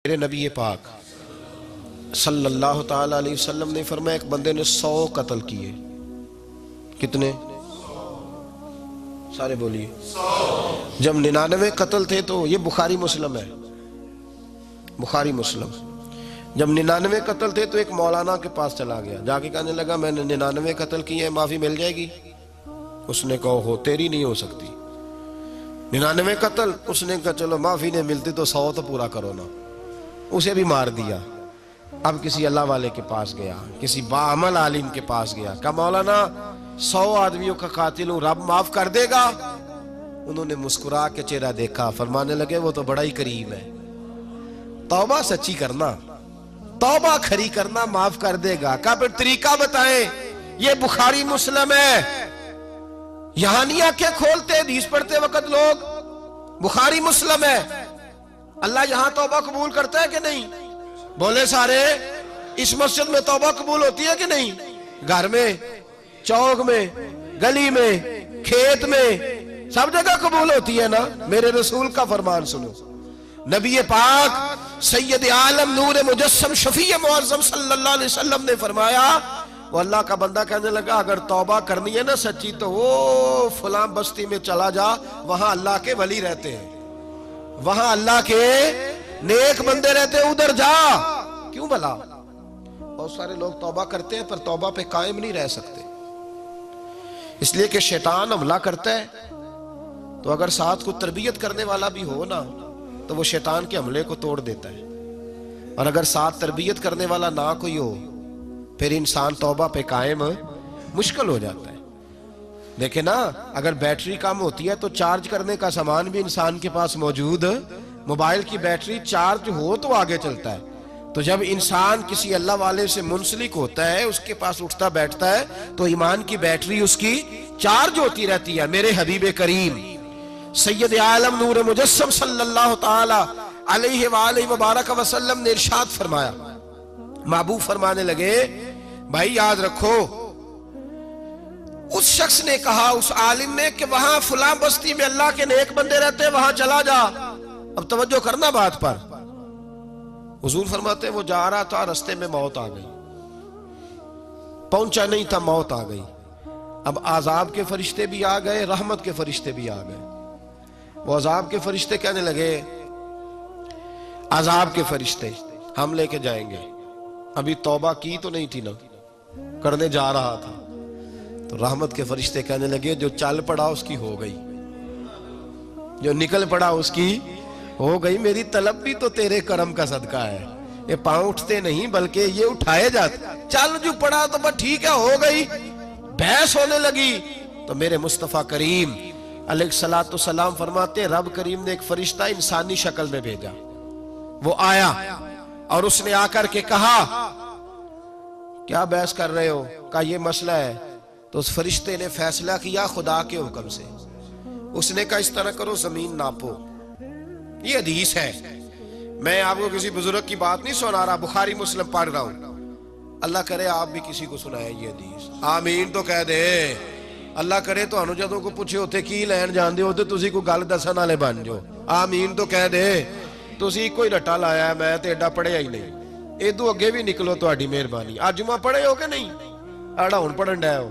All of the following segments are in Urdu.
میرے نبی پاک صلی اللہ تعالیٰ علیہ وسلم نے فرمایا ایک بندے نے 100 قتل کیے. کتنے؟ سارے بولیے. جب 99 قتل تھے تو یہ بخاری مسلم ہے، بخاری مسلم. جب 99 قتل تھے تو ایک مولانا کے پاس چلا گیا، جا کے کہنے لگا میں نے 99 قتل کیے ہیں، معافی مل جائے گی؟ اس نے کہا ہو تیری نہیں ہو سکتی. 99 قتل، اس نے کہا چلو معافی نہیں ملتی تو 100 تو پورا کرو نا. اسے بھی مار دیا. اب کسی اللہ والے کے پاس گیا، کسی باعمل عالم کے پاس گیا، کہا مولانا 100 آدمیوں کا قاتل ہوں، رب معاف کر دے گا؟ انہوں نے مسکرا کے چہرہ دیکھا، فرمانے لگے وہ تو بڑا ہی کریم ہے، توبہ سچی کرنا، توبہ کھری کرنا، معاف کر دے گا. کہا پھر طریقہ بتائیں. یہ بخاری مسلم ہے، یہاں نہیں آ کے کھولتے حدیث پڑھتے وقت لوگ. بخاری مسلم ہے. اللہ یہاں توبہ قبول کرتا ہے کہ نہیں؟ بولے سارے. اس مسجد میں توبہ قبول ہوتی ہے کہ نہیں؟ گھر میں، چوک میں، گلی میں، کھیت میں، سب جگہ قبول ہوتی ہے نا. میرے رسول کا فرمان سنو. نبی پاک سید عالم نور مجسم شفیع معظم صلی اللہ علیہ وسلم نے فرمایا، وہ اللہ کا بندہ کہنے لگا اگر توبہ کرنی ہے نا سچی تو وہ فلاں بستی میں چلا جا، وہاں اللہ کے ولی رہتے ہیں، وہاں اللہ کے نیک بندے رہتے ہیں، ادھر جا. کیوں بھلا؟ بہت سارے لوگ توبہ کرتے ہیں پر توبہ پہ قائم نہیں رہ سکتے، اس لیے کہ شیطان حملہ کرتا ہے تو اگر ساتھ کو تربیت کرنے والا بھی ہو نا تو وہ شیطان کے حملے کو توڑ دیتا ہے. اور اگر ساتھ تربیت کرنے والا نہ کوئی ہو پھر انسان توبہ پہ قائم مشکل ہو جاتا ہے. دیکھیں نا، اگر بیٹری کم ہوتی ہے تو چارج کرنے کا سامان بھی انسان کے پاس موجود. موبائل کی بیٹری چارج ہو تو آگے چلتا ہے. تو جب انسان کسی اللہ والے سے منسلک ہوتا ہے، اس کے پاس اٹھتا بیٹھتا ہے تو ایمان کی بیٹری اس کی چارج ہوتی رہتی ہے. میرے حبیب کریم سید عالم نور مجسم صلی اللہ تعالی علیہ وآلہ وبارک وسلم نے ارشاد فرمایا. محبوب فرمانے لگے بھائی یاد رکھو، اس شخص نے کہا، اس عالم نے، کہ وہاں فلاں بستی میں اللہ کے نیک بندے رہتے ہیں، وہاں چلا جا. اب توجہ کرنا بات پر. حضور فرماتے ہیں وہ جا رہا تھا، رستے میں موت آ گئی، پہنچا نہیں تھا، موت آ گئی. اب عذاب کے فرشتے بھی آ گئے، رحمت کے فرشتے بھی آ گئے. وہ عذاب کے فرشتے کہنے لگے، عذاب کے فرشتے ہم لے کے جائیں گے، ابھی توبہ کی تو نہیں تھی نا، کرنے جا رہا تھا. تو رحمت کے فرشتے کہنے لگے جو چل پڑا اس کی ہو گئی، جو نکل پڑا اس کی ہو گئی. میری طلب بھی تو تیرے کرم کا صدقہ ہے. یہ پاؤں اٹھتے نہیں بلکہ یہ اٹھائے جاتے. چل جو پڑا تو بس ٹھیک ہے، ہو گئی. بحث ہونے لگی تو میرے مصطفیٰ کریم علیہ السلام فرماتے رب کریم نے ایک فرشتہ انسانی شکل میں بھیجا. وہ آیا اور اس نے آ کر کے کہا کیا بحث کر رہے ہو؟ کہا یہ مسئلہ ہے. تو اس فرشتے نے فیصلہ کیا خدا کے حکم سے. اس نے کہا اس طرح کرو، زمین ناپو. یہ حدیث ہے، میں آپ کو کسی بزرگ کی بات نہیں سنا رہا، بخاری مسلم پڑھ رہا ہوں. اللہ کرے آپ بھی کسی کو سنائے یہ حدیث. آمین تو کہہ دے. اللہ کرے تو انو جدوں کو پوچھے ہوتے کی لین جان دے ہوتے تسی کو گل دسن والے بن جو. آمین تو کہہ دے. تسی کوئی رٹا لایا ہے، میں تے ایڈا پڑھیا ہی نہیں. ادو اگے بھی نکلو تہاڈی مہربانی. آج جمعہ پڑھے ہو کہ نہیں؟ آڑا ہن پڑھن ڈے ہو،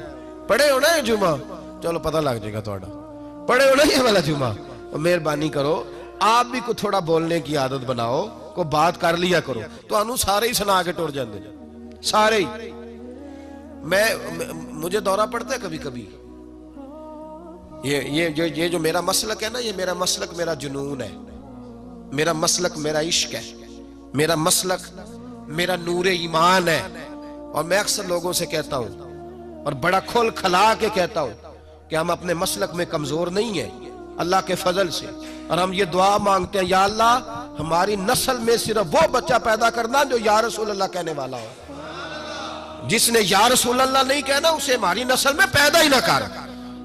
پڑھے ہو نا یہ جمعہ؟ چلو پتہ لگ جائے گا تہاڈا پڑھے ہو نا یہ والا جمعہ. مہربانی کرو آپ بھی کو تھوڑا بولنے کی عادت بناؤ، کو بات کر لیا کرو. تو انو سارے ہی سنا کے ٹور جاندے سارے ہی. مجھے دورہ پڑتا ہے کبھی کبھی. یہ جو میرا مسلک ہے نا، یہ میرا مسلک میرا جنون ہے، میرا مسلک میرا عشق ہے، میرا مسلک میرا نور ایمان ہے. اور میں اکثر لوگوں سے کہتا ہوں اور بڑا کھل کھلا کے کہتا ہوں کہ ہم اپنے مسلک میں کمزور نہیں ہیں اللہ کے فضل سے. اور ہم یہ دعا مانگتے ہیں یا اللہ ہماری نسل میں صرف وہ بچہ پیدا کرنا جو یا رسول اللہ کہنے والا ہو. جس نے یا رسول اللہ نہیں کہنا اسے ہماری نسل میں پیدا ہی نہ کر.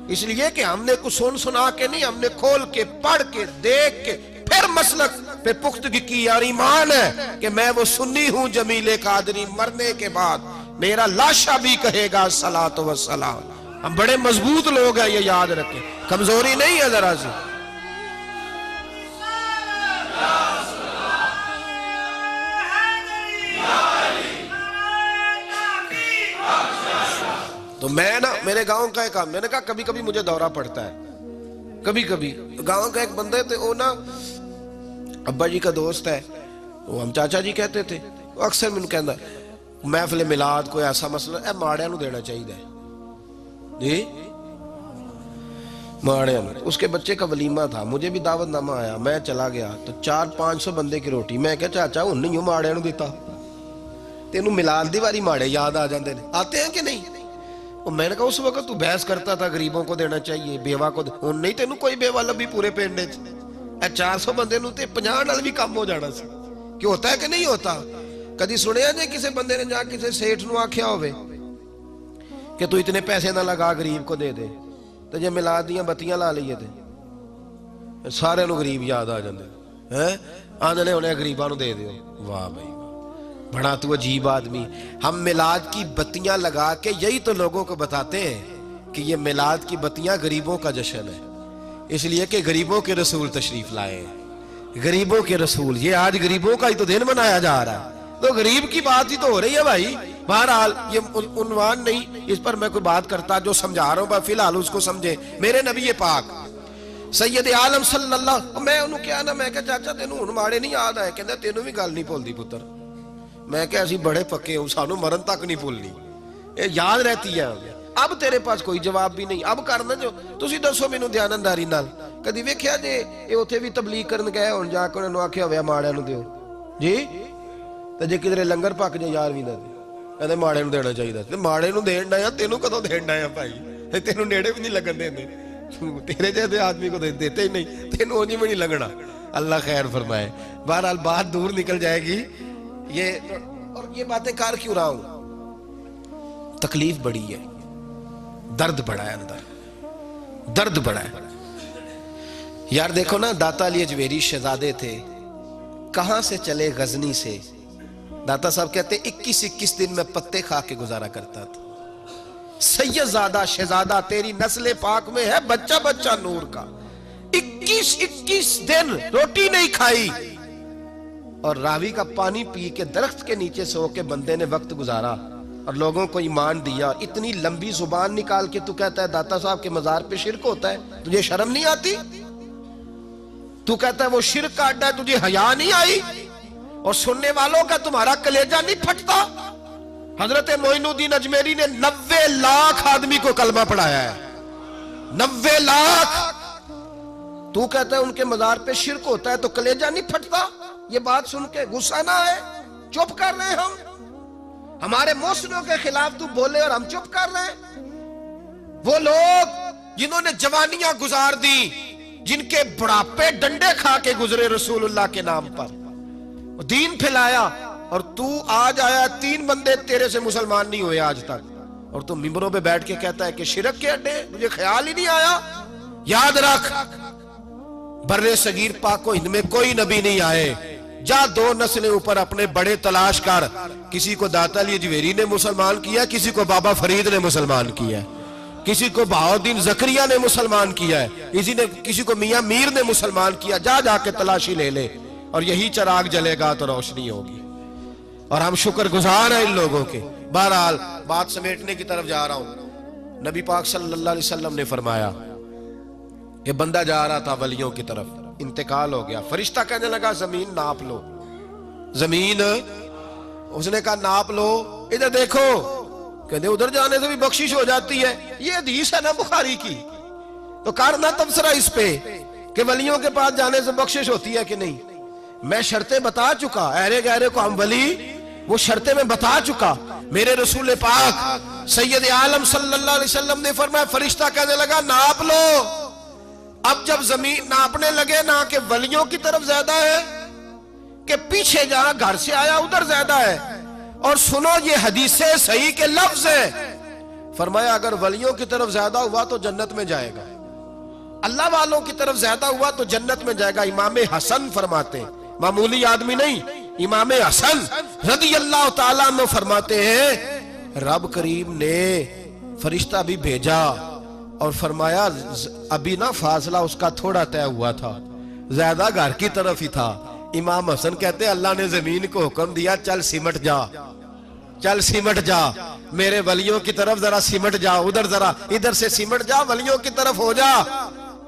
اس لیے کہ ہم نے کچھ سنا کے نہیں، ہم نے کھول کے پڑھ کے دیکھ کے پھر مسلک پہ پختگی کی. اور ایمان ہے کہ میں وہ سنی ہوں جمیل قادری، مرنے کے بعد میرا لاشا بھی کہے گا صلاۃ و سلام. ہم بڑے مضبوط لوگ ہیں، یہ یاد رکھیں، کمزوری نہیں ہے ذرا سے. تو میں نا میرے گاؤں کا ایک میں نے کہا کبھی کبھی مجھے دورہ پڑتا ہے, کبھی کبھی. گاؤں کا ایک بندہ تھے, وہ نا ابا جی کا دوست ہے, وہ ہم چاچا جی کہتے تھے. وہ اکثر میں کہنا محفل میلاد کوئی ایسا مسئلہ اے ماڑیاں نو دینا چاہیے جی, ماڑیاں نو. اس کے بچے کا ولیمہ تھا, مجھے بھی دعوت نامہ آیا, میں چلا گیا تو 400-500 بندے کی روٹی. میں کہا چاچا ہوں نہیں ہوں ماڑیاں نو دیتا, تینوں میلاد دی واری ماڑے یاد آ جاندے نے, آتے ہیں کہ نہیں؟ میں نے کہا اس وقت تو بحث کرتا تھا غریبوں کو دینا چاہیے, بیوہ کو ہوں نہیں تینوں کوئی بیوہ لبھی پورے پنڈ وچ. اے 400 بندے نو تے 50 نال بھی کم ہو جانا سی. کہ ہوتا ہے کہ نہیں ہوتا؟ کدی سنیا جے کسی بندے نے جا کسی سیٹھ نو آکھیا ہوئے کہ تو اتنے پیسے نہ لگا غریب کو دے دے, تو جے میلاد دیاں بتیاں لا لئیے تے سارے نو غریب یاد آ جاندے ہیں, آندے انہیں غریباں نو دے دیو. واہ بھائی بڑا تو عجیب آدمی. ہم میلاد کی بتیاں لگا کے یہی تو لوگوں کو بتاتے ہیں کہ یہ میلاد کی بتیاں غریبوں کا جشن ہے, اس لیے کہ غریبوں کے رسول تشریف لائے ہیں. غریبوں کے رسول, یہ آج غریبوں کا ہی تو دن منایا جا رہا ہے, تو غریب کی بات ہی تو ہو رہی ہے بھائی. بہرحال یہ عنوان نہیں, اس پر میں کوئی بات کرتا, جو سمجھا رہا ہوں فی الحال اس کو سمجھے. میرے نبی پاک سید عالم صلی اللہ, میں انہوں کیا نا, میں کہا چاچا تینوں ہن ماڑے نہیں یاد آئے؟ کہندے تینوں بھی گل نہیں بھولدی پتر. میں کہا اسی بڑے پکے ہوں, سانوں مرن تک نہیں بھولنی, یہ یاد رہتی ہے. اب تیرے پاس کوئی جواب بھی نہیں. اب کرنا جو تسی دسو مینوں دیانتداری نال, کدی ویکھیا جے اے اوتھے بھی تبلیغ کرن گئے ہون, جا کے انہاں نوں آکھیا ہویا ماڑیاں نوں دیو جی, تے جے کدھر لنگر پک جے 11ویں دا کہندے ماڑے نوں دینا چاہیے. تے ماڑے نوں دین ڈایا, تینوں کدوں دین ڈایا بھائی؟ تینوں نیڑے بھی نہیں لگن دیندے, تیرے جیسے آدمی کو دیتے ہی نہیں, تینوں اونجی بھی نہیں لگنا. اللہ خیر فرمائے. بہرحال بات دور نکل جائے گی. یہ اور یہ باتیں کار کیوں رہا ہوں؟ تکلیف بڑی ہے, درد بڑا ہے, اندر درد بڑا ہے. یار دیکھو نا, داتا علی اجویری شہزادے تھے, کہاں سے چلے غزنی سے. داتا صاحب کہتے 21 دن میں پتے کھا کے گزارا کرتا تھا. سید زادہ شہزادہ تیری نسل پاک میں ہے بچہ بچہ نور کا. 21 دن روٹی نہیں کھائی اور راوی کا پانی پی کے درخت کے نیچے سو کے بندے نے وقت گزارا اور لوگوں کو ایمان دیا. اتنی لمبی زبان نکال کے تو کہتا ہے داتا صاحب کے مزار پہ شرک ہوتا ہے, تجھے شرم نہیں آتی؟ تو کہتا ہے وہ شرک کا اڈا ہے, تجھے حیا نہیں آئی؟ اور سننے والوں کا تمہارا کلیجہ نہیں پھٹتا؟ حضرت معین الدین اجمیری نے 90 لاکھ آدمی کو کلمہ پڑھایا ہے, 90 لاکھ. تو کہتا ہے ان کے مزار پہ شرک ہوتا ہے تو کلیجہ نہیں پھٹتا؟ یہ بات سن کے غصہ نہ ہے؟ چپ کر رہے ہیں ہم, ہمارے محسنوں کے خلاف تو بولے اور ہم چپ کر رہے ہیں. وہ لوگ جنہوں نے جوانیاں گزار دی, جن کے بڑھاپے ڈنڈے کھا کے گزرے رسول اللہ کے نام پر, دین پھیلایا, اور تو آج آیا 3 بندے تیرے سے مسلمان نہیں ہوئے آج تک, اور تو ممبروں پہ بیٹھ کے کہتا ہے کہ شرک کے اڈے, مجھے خیال ہی نہیں آیا. یاد رکھ, برے صغیر پاک و ہند میں کوئی نبی نہیں آئے. جا 2 نسلیں اوپر اپنے بڑے تلاش کر, کسی کو داتا علی اجویری نے مسلمان کیا, کسی کو بابا فرید نے مسلمان کیا, کسی کو بہاؤالدین زکریا نے مسلمان کیا ہے, کسی کو میاں میر نے مسلمان کیا. جا کے تلاشی لے لے, اور یہی چراغ جلے گا تو روشنی ہوگی. اور ہم شکر گزار ہیں ان لوگوں کے. بہرحال بات سمیٹنے کی طرف جا رہا ہوں. نبی پاک صلی اللہ علیہ وسلم نے فرمایا, یہ بندہ جا رہا تھا ولیوں کی طرف, انتقال ہو گیا. فرشتہ کہنے لگا زمین ناپ لو, زمین, اس نے کہا ناپ لو, ادھر دیکھو, کہتے ادھر جانے سے بھی بخشش ہو جاتی ہے. یہ حدیث ہے نا بخاری کی, تو کرنا تبصرہ اس پہ کہ ولیوں کے پاس جانے سے بخشش ہوتی ہے کہ نہیں. میں شرطیں بتا چکا, اہرے گہرے کو ہم ولی, وہ شرطیں میں بتا چکا. میرے رسول پاک سید عالم صلی اللہ علیہ وسلم نے فرمایا, فرشتہ کہنے لگا ناپ لو. اب جب زمین ناپنے لگے نا کہ ولیوں کی طرف زیادہ ہے کہ پیچھے جہاں گھر سے آیا ادھر زیادہ ہے. اور سنو یہ حدیث صحیح کے لفظ ہے. فرمایا اگر ولیوں کی طرف زیادہ ہوا تو جنت میں جائے گا, اللہ والوں کی طرف زیادہ ہوا تو جنت میں جائے گا. امام حسن فرماتے ہیں, معمولی آدمی نہیں, امام حسن رضی اللہ تعالیٰ عنہ فرماتے ہیں رب کریم نے فرشتہ بھی بھیجا اور فرمایا ابھی نا فاصلہ اس کا تھوڑا طے ہوا تھا, زیادہ گھر کی طرف ہی تھا. امام حسن کہتے ہیں اللہ نے زمین کو حکم دیا چل سمٹ جا, چل سمٹ جا میرے ولیوں کی طرف ذرا سمٹ جا, ادھر ذرا ادھر سے سمٹ جا, ولیوں کی طرف ہو جا.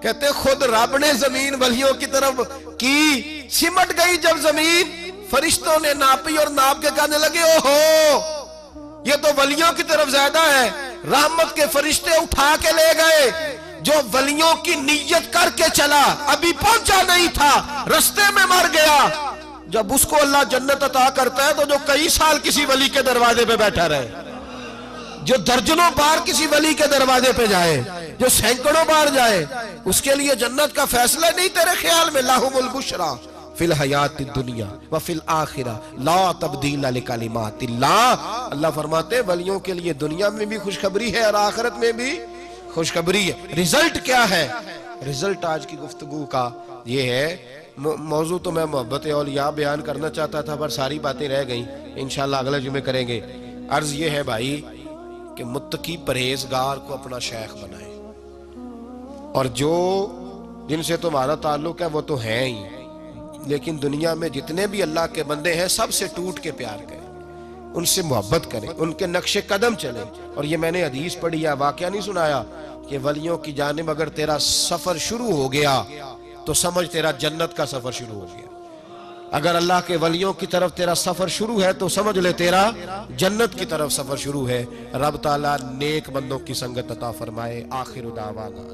کہتے خود رب نے زمین ولیوں کی طرف کی, سمٹ گئی جب زمین, فرشتوں نے ناپی اور ناپ کے کہنے لگے اوہو یہ تو ولیوں کی طرف زیادہ ہے. رحمت کے فرشتے اٹھا کے لے گئے. جو ولیوں کی نیت کر کے چلا, ابھی پہنچا نہیں تھا, رستے میں مر گیا. جب اس کو اللہ جنت عطا کرتا ہے تو جو کئی سال کسی ولی کے دروازے پہ بیٹھا رہے, جو درجنوں بار کسی ولی کے دروازے پہ جائے, جو سینکڑوں بار جائے, اس کے لیے جنت کا فیصلہ نہیں تیرے خیال میں؟ لہم البشرا فی الحیات الدنیا وفی الآخرہ لا تبدیل لکلمات اللہ. اللہ فرماتے ولیوں کے لیے دنیا میں بھی خوشخبری ہے اور آخرت میں بھی خوشخبری ہے. رزلٹ کیا ہے؟ رزلٹ آج کی گفتگو کا یہ ہے. موضوع تو میں محبت اولیاء بیان کرنا چاہتا تھا پر ساری باتیں رہ گئیں, انشاءاللہ اگلے جمعے کریں گے. عرض یہ ہے بھائی کہ متقی پرہیزگار کو اپنا شیخ بنائے, اور جو جن سے تمہارا تعلق ہے وہ تو ہیں ہی, لیکن دنیا میں جتنے بھی اللہ کے بندے ہیں سب سے ٹوٹ کے پیار کریں, ان سے محبت کریں, ان کے نقش قدم چلیں. اور یہ میں نے حدیث پڑھی ہے, واقعہ نہیں سنایا, کہ ولیوں کی جانب اگر تیرا سفر شروع ہو گیا تو سمجھ تیرا جنت کا سفر شروع ہو گیا. اگر اللہ کے ولیوں کی طرف تیرا سفر شروع ہے تو سمجھ لے تیرا جنت کی طرف سفر شروع ہے. رب تعالیٰ نیک بندوں کی سنگت عطا فرمائے. آخر دعوانا